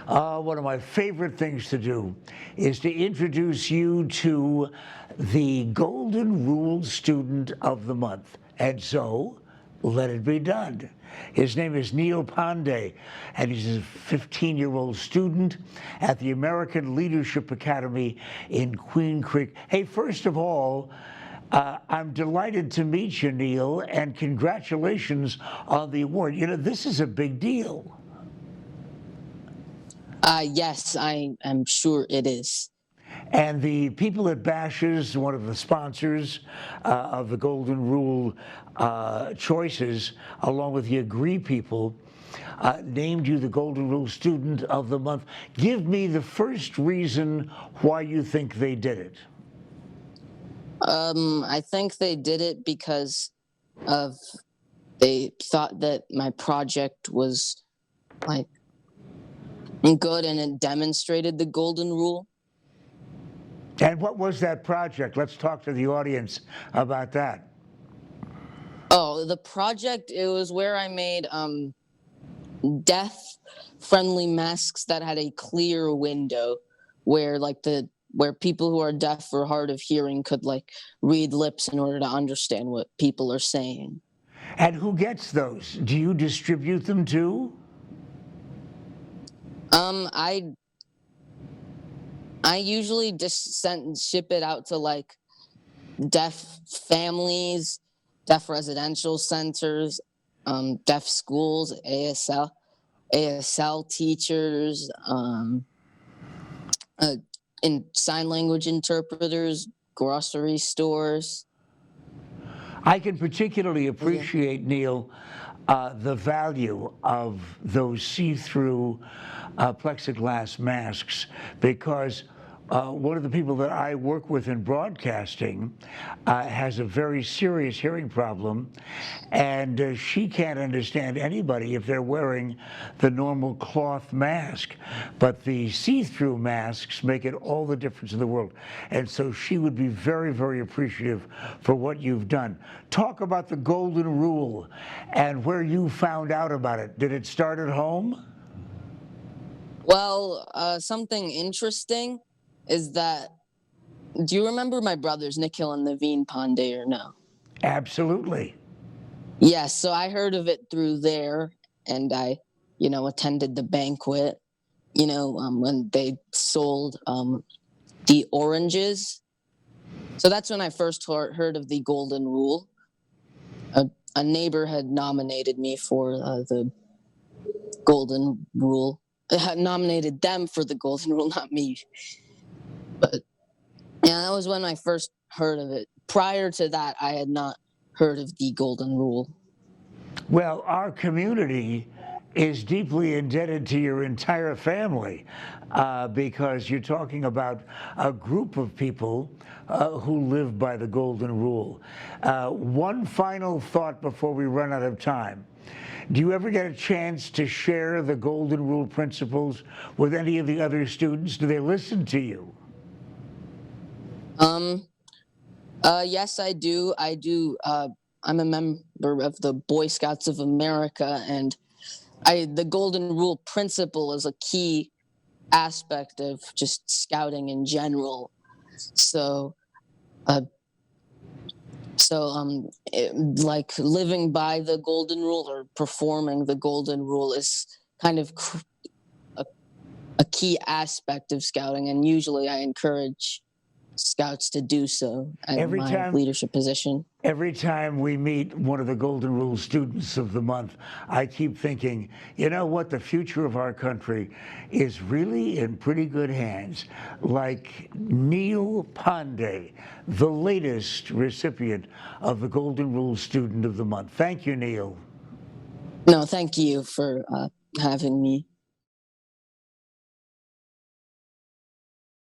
One of my favorite things to do is to introduce you to the Golden Rule Student of the Month. And so, let it be done. His name is Neil Pandey, and he's a 15-year-old student at the American Leadership Academy in Queen Creek. Hey, first of all, I'm delighted to meet you, Neil, and congratulations on the award. You know, this is a big deal. Yes, I am sure it is. And the people at Bash's, one of the sponsors of the Golden Rule choices, along with the Agree people, named you the Golden Rule Student of the Month. Give me the first reason why you think they did it. I think they did it because they thought that my project was like good and it demonstrated the golden rule. And what was that project? Let's talk to the audience about that. Oh, the project, it was where I made deaf-friendly masks that had a clear window where where people who are deaf or hard of hearing could read lips in order to understand what people are saying. And who gets those? Do you distribute them too? I usually just ship it out to deaf families, deaf residential centers, deaf schools, ASL teachers, in sign language interpreters, grocery stores. I can particularly appreciate, Neil, the value of those see-through plexiglass masks, because one of the people that I work with in broadcasting has a very serious hearing problem, and she can't understand anybody if they're wearing the normal cloth mask. But the see-through masks make it all the difference in the world. And so she would be very, very appreciative for what you've done. Talk about the Golden Rule and where you found out about it. Did it start at home? Well, something interesting is that, do you remember my brothers, Nikhil and Neil Pandey, or no? Absolutely. Yes, so I heard of it through there, and I, attended the banquet, when they sold the oranges. So that's when I first heard of the Golden Rule. A neighbor had nominated me for the Golden Rule. Had nominated them for the Golden Rule, not me. But yeah, that was when I first heard of it. Prior to that, I had not heard of the Golden Rule. Well, our community is deeply indebted to your entire family because you're talking about a group of people who live by the Golden Rule. One final thought before we run out of time. Do you ever get a chance to share the Golden Rule principles with any of the other students? Do they listen to you? Yes, I do. I'm a member of the Boy Scouts of America, and the Golden Rule principle is a key aspect of just scouting in general. So, living by the Golden Rule or performing the Golden Rule is kind of a key aspect of scouting, and usually I encourage Scouts to do so in my leadership position. Every time we meet one of the Golden Rule Students of the Month, I keep thinking, you know what, the future of our country is really in pretty good hands. Like Neil Pandey, the latest recipient of the Golden Rule Student of the Month. Thank you, Neil. No, thank you for having me.